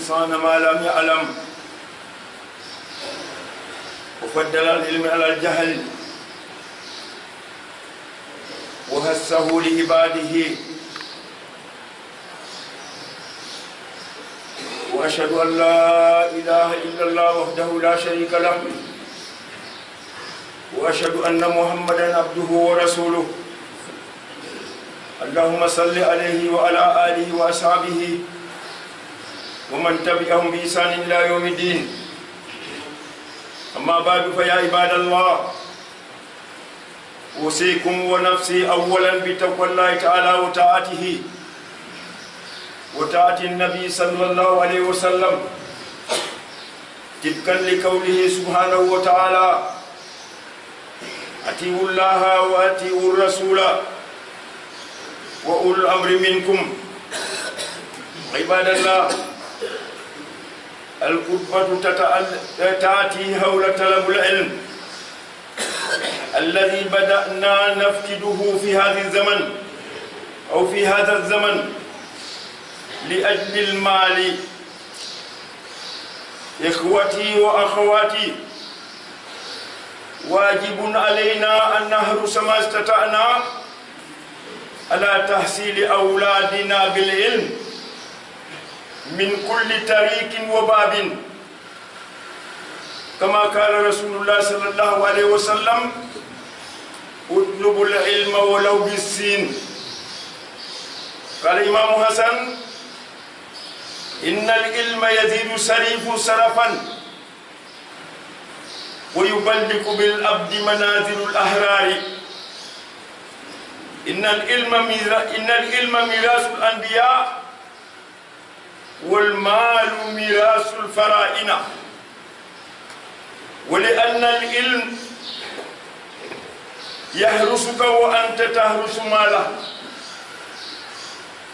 الإنسان ما لم يعلم وفضل العلم على الجهل وهسه لعباده وأشهد أن لا إله إلا الله وحده لا شريك له وأشهد أن محمدا عبده ورسوله اللهم صل عليه وعلى آله وأصحابه ومن تبعهم بإحسان إلى يوم الدين. أما بعد فيا عباد الله أوصيكم ونفسي أولا بتقوى الله تعالى وطاعته وطاعة النبي صلى الله عليه وسلم طبقا لقوله سبحانه وتعالى أطيعوا الله وأطيعوا الرسول وأولي الأمر منكم. عباد الله الخطبة تأتي حول طلب العلم الذي بدأنا نفقده في هذا الزمن أو في هذا الزمن لأجل المال. إخوتي وأخواتي واجب علينا أن نحرص ما استطعنا على تحصيل أولادنا بالعلم من كل طريق وباب، كما قال رسول الله صلى الله عليه وسلم اطلبوا العلم ولو بالسين. قال الإمام حسن إن العلم يزيد سريف سرفا ويبلغ بالعبد منازل الأحرار. إن العلم ميراث الأنبياء والمال ميراث الفرائض. ولأن العلم يحرسك وأنت تحرس ماله.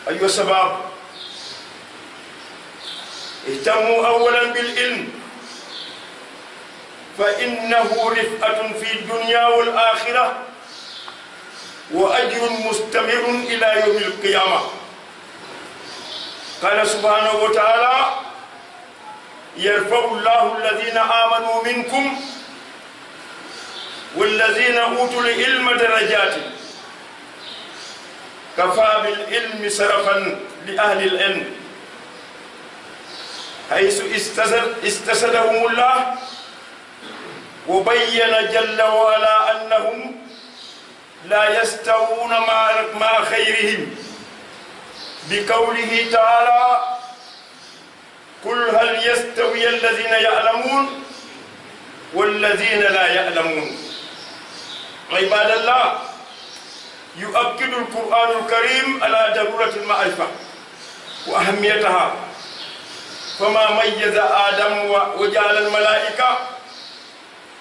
أيها الشباب اهتموا أولا بالعلم فإنه رفعة في الدنيا والآخرة وأجر مستمر إلى يوم القيامة. قال سبحانه وتعالى يرفع الله الذين آمنوا منكم والذين أوتوا العلم درجات. كفى بالعلم سرفا لأهل العلم حيث استسدهم الله وبين جل وعلا أنهم لا يستوون مع خيرهم بقوله تعالى قل هل يستوي الذين يعلمون والذين لا يعلمون. عباد الله يؤكد القرآن الكريم على ضرورة المعرفة وأهميتها، فما ميز آدم وجعل الملائكة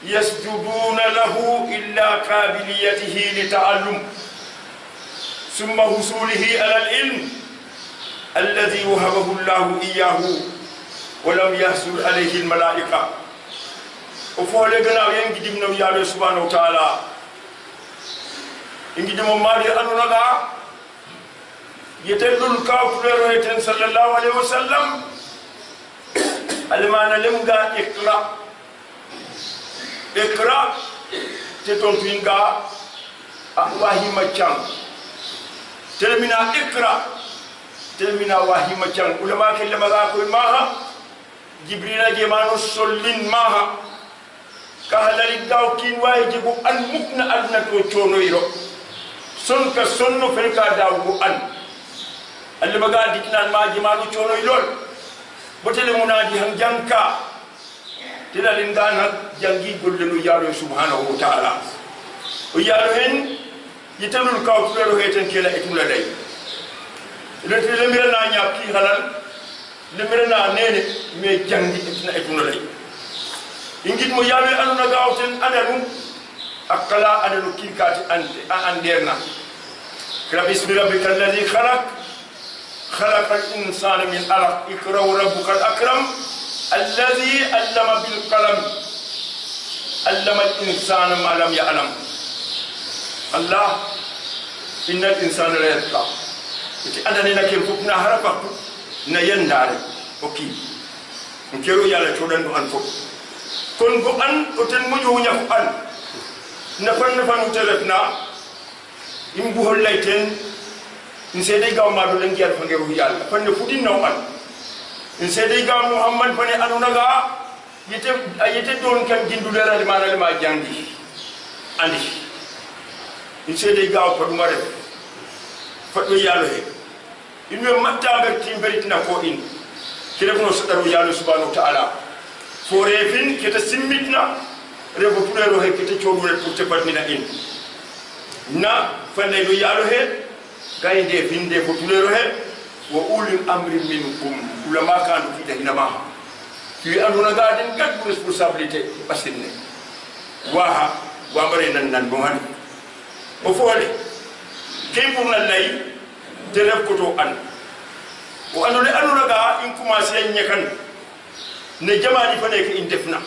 يسجدون له إلا قابليته لتعلم ثم حصوله على العلم الذي وهبه الله إياه ولم يحصل عليه الملائكة. وفولغنا ينجي من الله سبحانه وتعالى ينجي من مالي أنونا يتلل كافر صلى الله عليه وسلم المعنى لمغا اقرأ تتونتينغا واهي مچان تلمنا اقرأ تلمنا واهي مچان علماء كلمة غاكوي ماها جبريل جمانو سولين ماها كهلا لداو كين واهي جبو أن مكنا أدنكو چونو يرو سنك سنو فنكا داو أن اللي بغا ديكنا ما جمانو چونو يرو بتل منادي هم جنكا تلا لندانا جنگي قللو يالو سبحانه وتعالى ويالو هن يتلو الكافر هيتن كلا اتولا داي لمرنا نياكي حلال لمرنا نيني مي جنگي اتولا داي ingit mo yawe anuna gawten ananu akala ananu kikati anderna rabbi rabbika alladhi خلق الإنسان من علق اقرأ ربك الأكرم الذي علم بالقلم علم الإنسان ما لم يعلم. الله إن الإنسان لا يتقى أنا نكيف فكنا هرفق نيندار أوكي nkero yalla codan do an fo kon go an o ten mo yo nya ko an na fan telefna imbu hollayten in sede ga ma do len gel fa ngeru yalla fan ne fudin no an in sede ga muhammad fane anunaga yete don kan gindu dara manal ma jangi andi in sede ga ko dum ref fa do yalla he in me matta ber timberitina ko in kirefno sadaru yalla subhanahu wa ta'ala fore fin kete simmitna rebo tulero he kete chodure pour te patmina in na fande do yalo he gaynde finde ko tulero he wa ulil amri minkum ulama kan fi dahina ma fi anduna gaden gad responsabilité basinne wa bare nan bo han o fole kay pour na lay te ref ko to an o andone anduna ga in commencer nyakan ne jamani fa nek in defna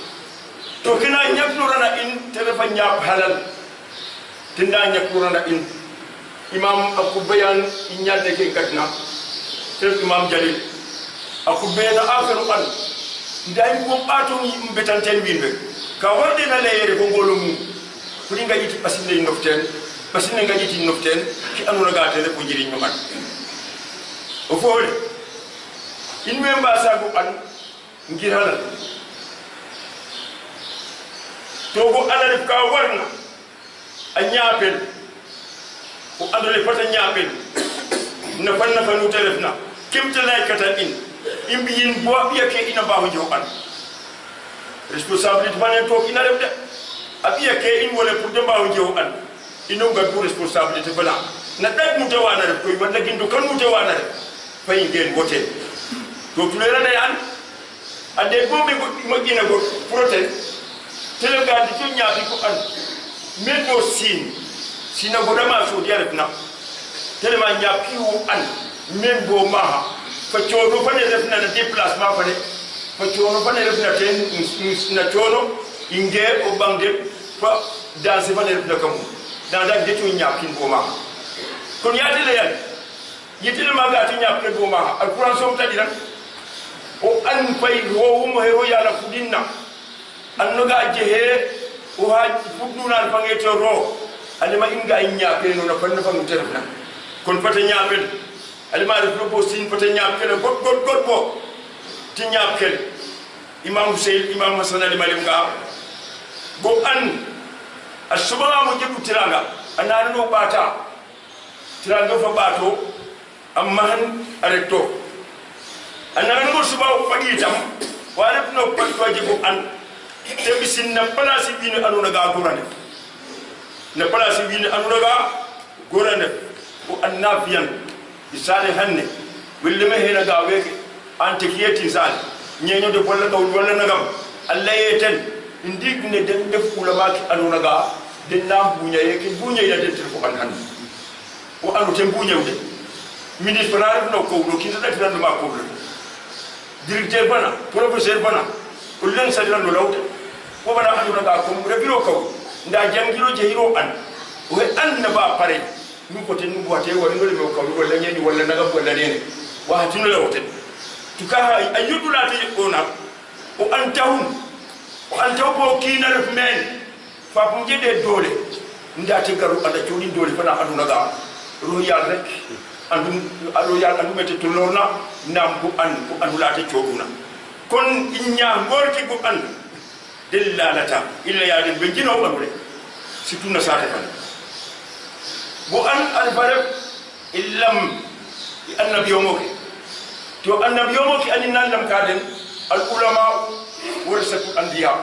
to kina nyaklurana in telefa nyap halal tinda nyaklurana in imam akubayan inyade ke katna tel imam jalil akubena akhiru an ndai ko ato mbetanten winbe ka warde na leere ko ngolum kudi ngajiti basinde noften basinde ngajiti noften ki anuna gatele ko jiri nyuman o fole in memba sago an ngir halal togo alal ka warna a ñaapel o andole fata ñaapel na fanu telefna kimta lay kata in imbi yin bo yake ina bawo jo an responsabilité banen to ina dem de abiya ke in wala pour de bawo jo an ino ga du responsabilité bala na dag mu tawana rek koy wala gindu kan mu tawana rek fay ngeen wote to tulera day an ade gombe mo gina go protel tele ga di to nyaabi ko an mendo sina go dama so diare na tele ma nyaapi wo an membo ma fa chono fa ne refna na déplacement fa ne fa chono fa ne refna ten na chono inge o bangde fa dans fa ne refna kam dans da de to nyaapi bo ma kon ya tele ya yitele ma ga to nyaapi bo ma alquran so mta diran o an fay wo mo hero yalla fudinna annoga jehe o ha fuduna fangete ro alima inga nyaapel no fanna fangu terfna kon fata nyaapel alima def no postin fata nyaapel god bo ti nyaapel imam Hussein imam Hasan ali malim ga go an asubama mo jebu tiranga anana no bata tiranga fa bato amma han arekto anana mo suba fagi tam wala no patwa jibu an tebisin na place bi ni anuna ga gorane na place bi ni anuna ga gorane o annafiyan isale hanne wille me hena ga weke ante kiyeti sal nyenyo de bolla gaw wala nagam allah yeten indik ne den def ulama ki anuna ga den na bunya yeke bunya ya den ko an han o anu tem bunya de ministre na no ko do kinta da tan ma ko directeur bana professeur bana kullun sadira no lawde ko bana anduna ga ko re biro ko nda jangiro je hiro an o an na ba pare nu ko ten nu boate wala ngol me ko wala nyani wala naga wala nene wa tinu lawte tuka ayyudu la te ona o an taw bo kina ref men fa ko jede dole nda te garu anda jodi dole fa na anduna ga ro yal rek andum alo yal andum mete tulorna nam bu an ko andula te joduna kon inya ngorki bu an dillalata illa ya din benjino balure situna sate fan bu an alfarq illam annabiyomoki to annabiyomoki aninna lam kaden al ulama warasatu anbiya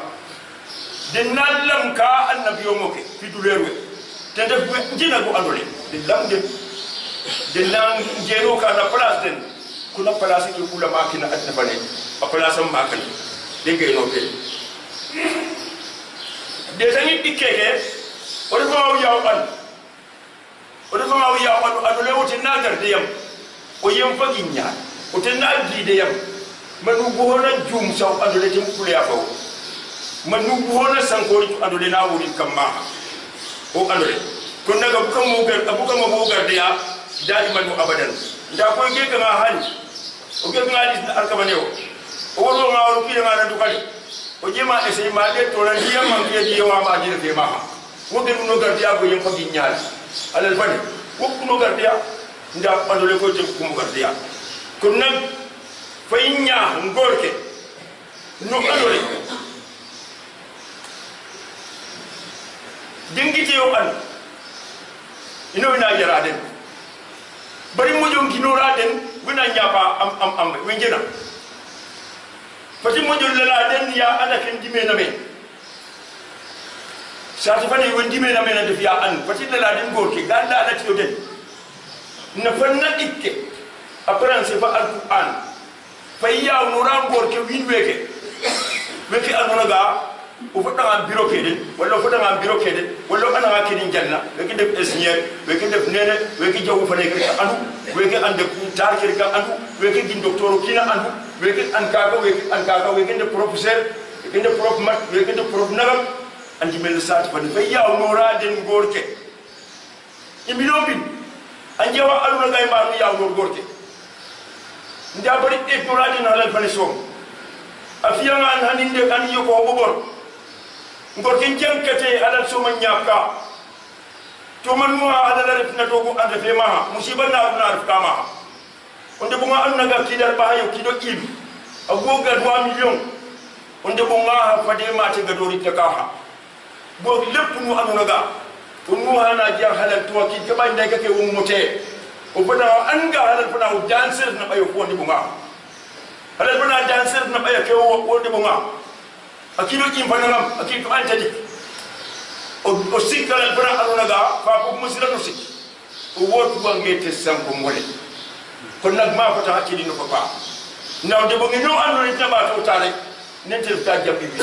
dinna lam ka annabiyomoki fi dulerwe tende jina go andole dillam de lang jeno ka na place den kuna place ki ulama kina adnabane a place am makal de ngay no be de tani dikeke o de fama yaw an adu le wote nagar de yam o yem fagi nya o te nagi de yam manu go hona jum saw adu le tim kule ya faw manu go hona sankori adu le na wuri kamma o adu le kon naga bukam mo gar abuka mo gar de ya daiman abadan nda ko ge kama hali o ge ngali arkabane o o do ma o kile ngana dukali o jema ese ma de to la diya man ke diya wa ma jira fe ma wo ke no gardiya ko yem fagi nyaal alal fani wo no gardiya nda pandole ko te ko gardiya ko nak fay nya ngorke no adole dingite yo an ino na yara den bari mo jom kinora den wina nyapa am wengena fati mo jol la den ya ana ken dime na me sa ta fani won dime na me na def ya an fati la den gorke ganda ala tiyo den na fanna ikke apran se fa alquran fay ya nura gorke win weke anona ga o fota ngam biro kede wala fota ngam biro kede wala ana ga kidin janna weke def engineer weke def nene weke jawu fane ka anu weke ande ku tarker ka anu weke din docteur kina anu weke an kaga weke de professeur weke de prof mat weke de prof nagam andi mel sat fa fay ya nora den gorke imino bin anje wa aluna gay maru ya gorke nda bari e doradi na halal fane som afiya an haninde kan yoko bobor ngorke jankate alal soma nyaka to man mo ala ref na dogo ande fe ma musiba na ref kama onde bunga anna ga kidar ba hayo kido im agoga 2 million onde bunga ha fade ma te gadori te kaha bo lepp nu anuna ga nu hana ja halal to ki ke bay ndeke ke wum mote o bana anga halal fana o dancer na bayo ko onde bunga halal fana dancer na bayo ke onde bunga akido kim fanangam akido antadi o sikala bra aluna ga fa ko musira no sik o wotu bangete samko mole kon nak ma fata hakili no papa naw de bo ngi no ando ni taba to tare nete ta jabbi bi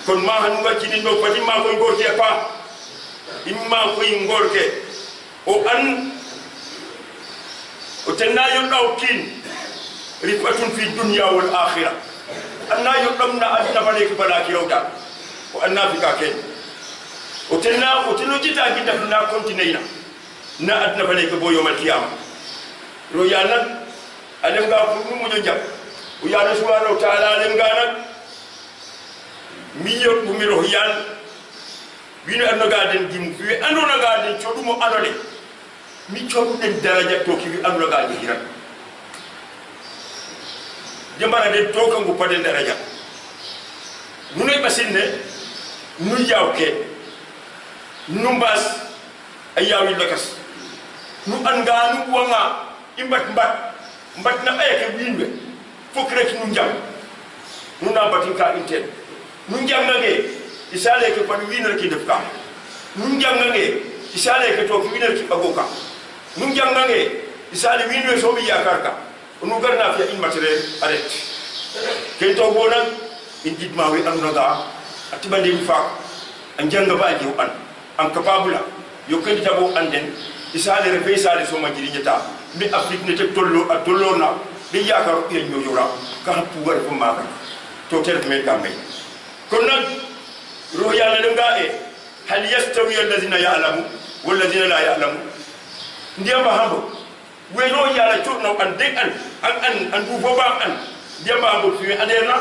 kon ma hanu ga kini no fati ma ko ngorke pa imma ko ngorke o an o tenayo dawkin rifatun fi dunya wal akhirah anna yudamna adna bale ki bala ki rawda o anna fi ka ken o teno jita gi def na continuer na adna bale ko boyo mal qiyam ro yalla alem ga fu mu ñu japp o yalla subhanahu wa ta'ala alem ga nak mi yo bu mi ro yalla wi no adna ga den dim fi andona ga den codu mo adole mi codu den daraja to ki wi andona ga di hira jambara de to kan go pade daraja nunay basine nu yawke numbas ayawi lakas nu anganu wanga imbat na ayake winwe fokre ki nu jam nu na batin ka intel nu jam ngage isale ke pan winner ki def ka nu jam ngage isale ke to winner ki bagoka nu jam ngage isale winwe so bi yakarka nu garna fi immatire arrête ken to bona injit ma wi anduna ga atibande mi fa an janga ba ji an capable yo ken tabo anden isale re fe isale so ma jiri nyata mi afrique ne te tollo a tollo na bi yakar e nyojora ka pu war ko ma to tel me ka me kon nak ro yalla dem ga e hal yastawi alladhina ya'lamu wal ladina la ya'lamu ndiyamba hambo weno yalla to an de an du fo ba an jamba bo fi aderna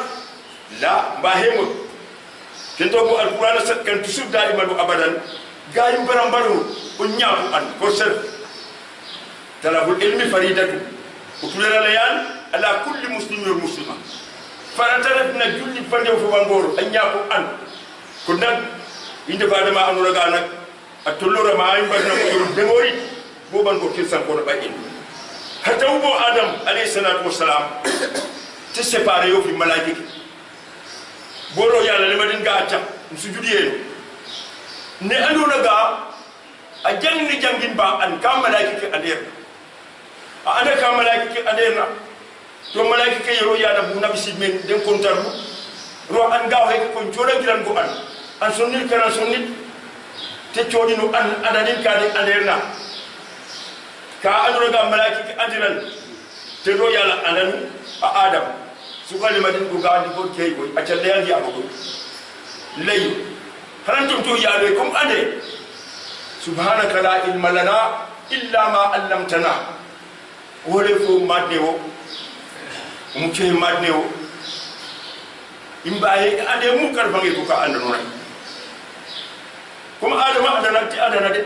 la ba hemo kento ko alquran sakkan tusub daiman abadan garim barambaru o nyaabu an ko ser talabul ilmi faridatu utulala layan ala kulli muslimin wa muslima farataref na julli fande fo bangoro an nyaabu an ko nak inde badama anura ga nak atolora ma ay barna ko demori bo bango kirsan ko ba in hatta ubo adam alayhi salatu wassalam te séparé yo fi malaika bolo yalla le madin ga ta sujudiye ne andona ga a jangni jangin ba an ka malaika ke ader a anda ka malaika ke ader na to malaika ke yoro yalla bu nabi sidmen den kontaru ro an ga he ko jodan kiran ko an sonnil kana sonnil te chodinu an adadin ka de ader na ka andona ga malaika ke adiran te ro yalla anan a adam sukali madin ko gadi ko kay ko a challe yandi abugo lay harantum to yaade kom ande subhanaka la ilma lana illa ma 'allamtana wole fo madde o mu cey madde o imbaye ade mu kar bangi ko ka andano ray kuma adama adana de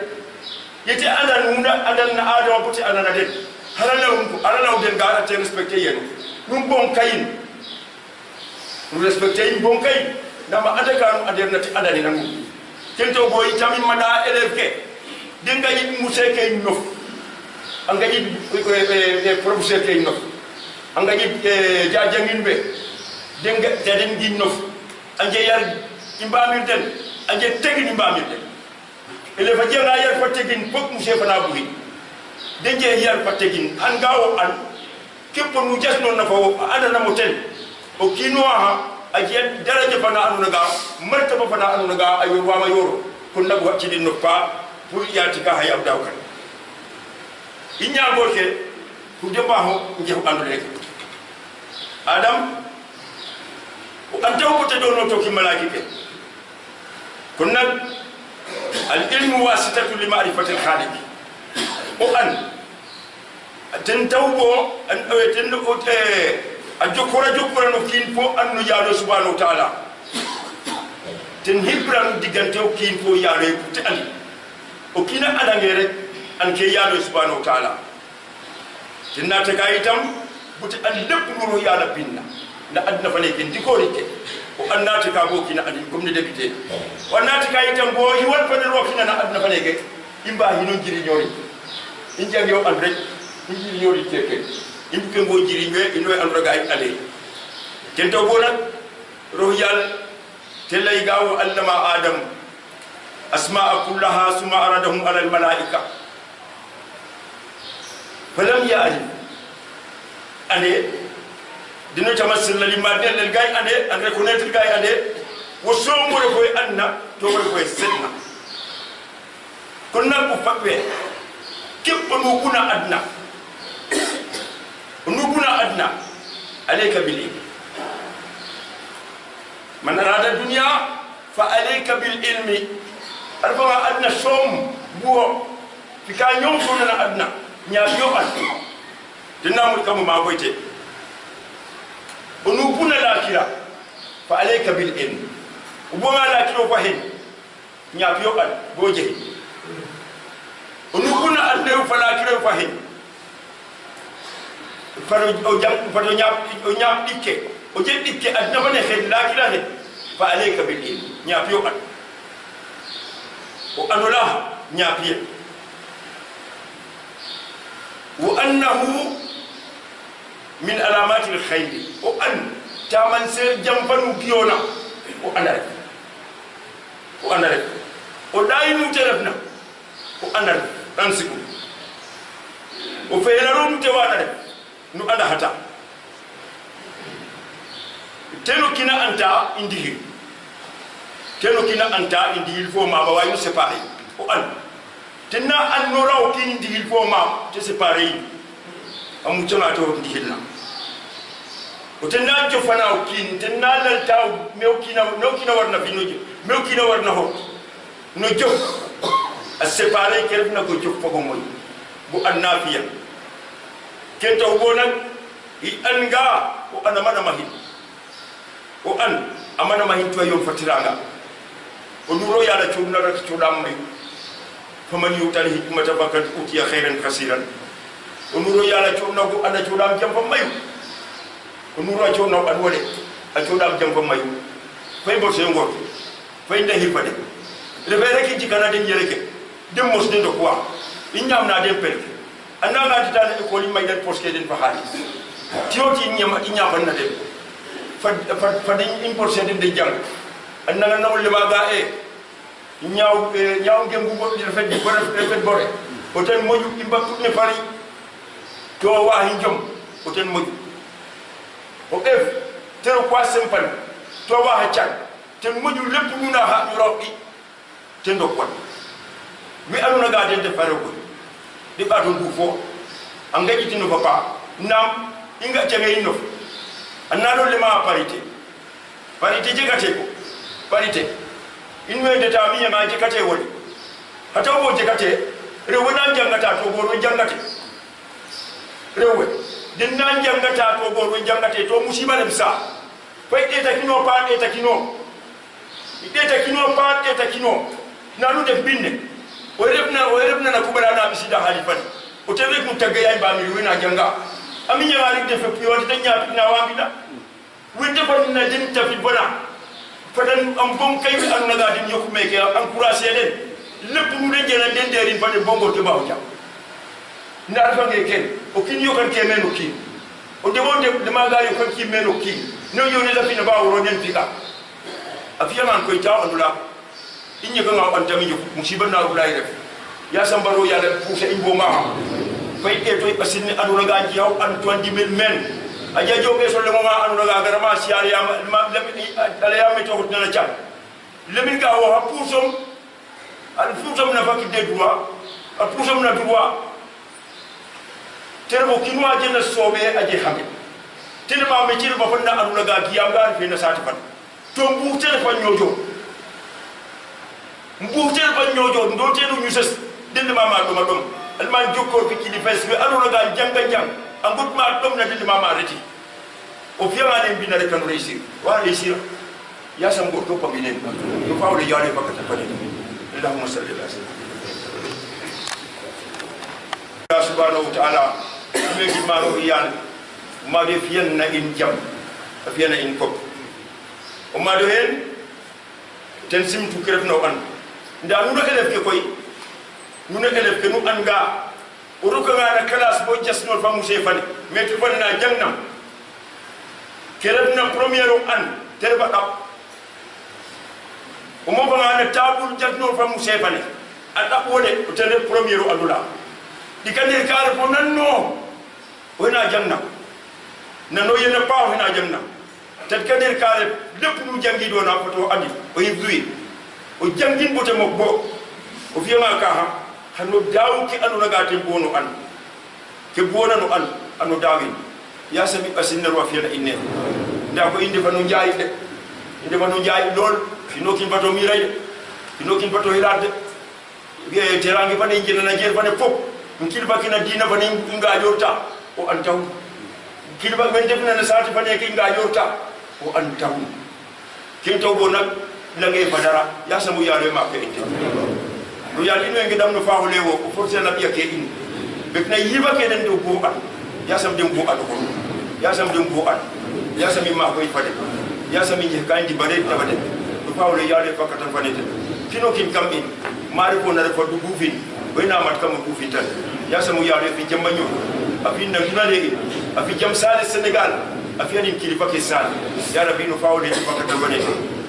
yete adana adama poti adana de halala den ga ate respecter yen num bon kayin num respecter yin bon kayin dama adaka aderna ti adani nangu kento boy tammi mada élève ke denga yit museke nof anga yit professeur ke nof anga yit jajangin be denga jaden gi nof anje yar imbamir den anje tegin imbamir den élève jenga yar fa tegin pok musé fana buri denje yar fa tegin an gawo an keppo nu jasno na fa adana moten o kinoa ajiya daraja fana anu naga martaba fana anu naga ayo wama yoro kun nagu wacci din noppa pour yati ka hay abdaw kan inya gorke ku demba ho njew andu lek adam anta ko te dono to ki malaki ke kun nag al ilmu wasitatu li ma'rifati al khaliq o an tan tawbo an aweten o te a jokora no kin fo annu yaalo subhanahu wa ta'ala ten hibran digante o kin fo yaalo e putte ali o kina adange rek an ke yaalo subhanahu wa ta'ala ten nata kayitam putte ali lepp nuro yaala binna na adna fane ken dikori ke o annata ka go kina ali comme ne député o annata kayitam bo yi wal fane ro kina na adna fane ke imba hino jiri nyori injam yo an rek jiri nyori keke imke ngo jiri ngwe ino an raga ay ale kento bona rohyal telay gawo allama adam asma'a kullaha summa aradahum ala al malaika falam ya'ri ane dino tamassul lil madel lil gay ane an reconnaître gay ane woso mo ko anna to mo ko senna konna ko fatwe kebbo no kuna adna نبنا أدنى عليك بالعلم من أراد الدنيا فعليك بالعلم أربعة أدنى شوم بو في كان يوم سننا أدنى نيابيو أدنى دنا مركم ما بيته ونبنا الآخرة فعليك بالعلم وبما الآخرة فهم نيابيو أدنى بوجه ونبنا أدنى فالآخرة فهم faro o jam faro nyap dikke o je dikke adna bane xel la kila he fa alayka bil ilm nyap yo at o anula nyap ye wa annahu min alamati al khayr o an taman se jam fanu biona o anare o dayinu telefna o anar tansiku o feelarum te wadare nu ada hata teno kina anta indihi il faut ma ba wayu séparer o an tenna an no raw kin indihi il faut ma te séparer amu tama to indihi na o tenna jo fana o kin tenna dal taw mew kina no kina warna binoje mew kina warna ho no jo a séparer kelf na ko jo fogo moy bu annafiya kento bona i anga o ana mana mahin o an amana mahin to yom fatiranga o nuro yala chuna rak chudam may faman yutal hikmata fakat utiya khairan kaseeran o nuro yala chuna go ana chudam jam fam mayu o nuro chuna an wole a chudam jam fam mayu fay bo se ngor fay nda hipade le bere ki jikana den yereke dem mos den do quoi inyam na den pel ananga ditane ko li may den poske den fa khalis tioti nyama na den fa den importer den de jang ananga nawle maga nyaaw ngembu bo di rafet di bo rafet bore oten moju imba ne fari to wahi jom oten moju o ef tero kwa simple to waha chan ten moju lepp nuna ha robi ten do kon mi anuna ga den de fare ko di ba don fo anga jitino papa nam inga chenge ino annado le ma parité jegate ko parité inwe de tamiya ma jekate woni hata wo jekate rewe nan jangata to goro jangate rewe din nan jangata to goro jangate to musiba dem sa pay eta kino pa eta kino pa eta kino na lu def binne o repna na kubara na bisida halifan o tele ku tagay ba mi wina janga ami nyaari def priorité tanya na wambida winde ko na din tafi bona fadan am bon kay bi an naga din yoku meke encourager den lepp mu de jena den derin fade bongo to bawja ndar fa ngeken o kin yokan ke meno kin o de bonde de maga yokan ki meno kin no yoni la fina ba woro den fika afiya man ko ta ondula inye ko ngaw an tami musiba na ulay def ya sambaro ya le pousse imbo ma fay e to asin anu naga ji yaw an 20000 men aja joge so le mama anu naga garama siar ya ma ale ya me to na cham lemin ga wa pousom al pousom na fakki de droit al pousom na droit terbo kinwa je na sobe aje xamé tilma me ci ba fa na anu naga gi am ga fi na sati fan to mbu téléphone ñojo ndo telu ñu ses dend mama do ma dom alman jokko fi kili fes be anu naga janga jang angut ma dom na dend mama reti o fiama ne bina rek no réussir wa réussir ya sam go to pabinen do faaw de yale bakata fane allahumma salli ala sayyidina subhanahu wa ta'ala me gi maro yal ma de fiyen na in jam fiyen in kop o ma do hen ten sim tu kref no an nda nu elef ke koy nu elef ke nu anga o ro ko na classe bo jasnol fa musé fane metti fane na jangnam keref na premiero an terba dab o mo fa na tabul jasnol fa musé fane adab wole o tele premiero adula dikane kar fo nanno wona jangnam nano yena pa wona jangnam tet kadir kare lepp nu jangi do na foto andi o yibduyi o jangin bote mo bo o fiema ka ha hano dawu ki anu naga te bono an ke bona no an anu dawin ya sabi asinna wa fiena inne nda ko inde fanu jaay de inde fanu jaay lol fino kin bato miray fino kin bato hirade ge terangi fane jina na jer fane fop ngil bakina dina fane nga jorta o an taw kilba men defna na sati fane ki nga jorta o an taw kin taw bo nak la ngay fadara ya samu yaro ma ko inte do yali no ngi dam no faahu lewo ko forse na biya ke in be na yiba ke den do bo an ya sam dem bo an ko ya sam dem bo an ya sam ma ko fade ya sam ni kan di bare ta bade do faahu le yaro fakata fane kino kin kam in mari ko na refa du bufin bayna mat kam bufin tan ya samu yaro fi jambanyo afin na finale afi jam sale Senegal afi ani kilifa ke sal ya rabbi no faahu le fakata fane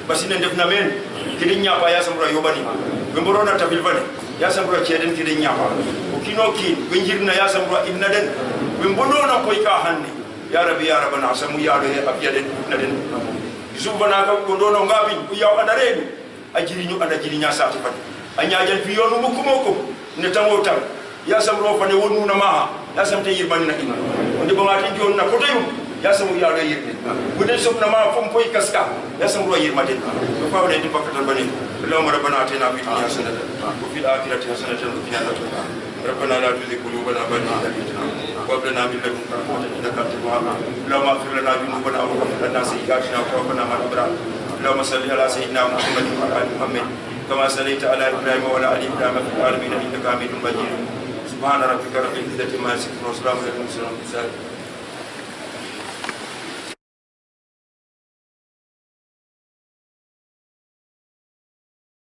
basine defna men kidin nyapa ya samura yobani be morona tabil bane ya samura ceden kidin nyapa o kino ki be jirna ya samura ibna den be mbonona koy ka hanne ya rabbi ya rabbana samu ya do e abiyade na den zubana ka ko dono ngabi ku yaw adaredu ajiri ñu ada jiri nya saati fat anya jal fi yonu mukumoko ne tamotam ya samro fane wonu na ma ya samte yirban na ina on de bangati jon na ko tayu ya samu ya do yirne budin sokna ma fom poy kaska ya samu ro yirmate ko fawde di pakata bani allahumma rabbana atina fid dunya hasanatan wa fil akhirati hasanatan wa qina adhaban nar rabbana la tuzigh qulubana ba'da idh hadaytana wa hab lana min ladunka rahmatan innaka antal wahhab allahumma ighfir lana dhunubana wa ghfir lana sayyi'atina wa tawaffana ma'al abrar اللهم صل على سيدنا محمد وعلى ال محمد كما صليت على ابراهيم وعلى ال ابراهيم في العالمين انك حميد مجيد سبحان ربك رب العزه عما يصفون وسلام على المرسلين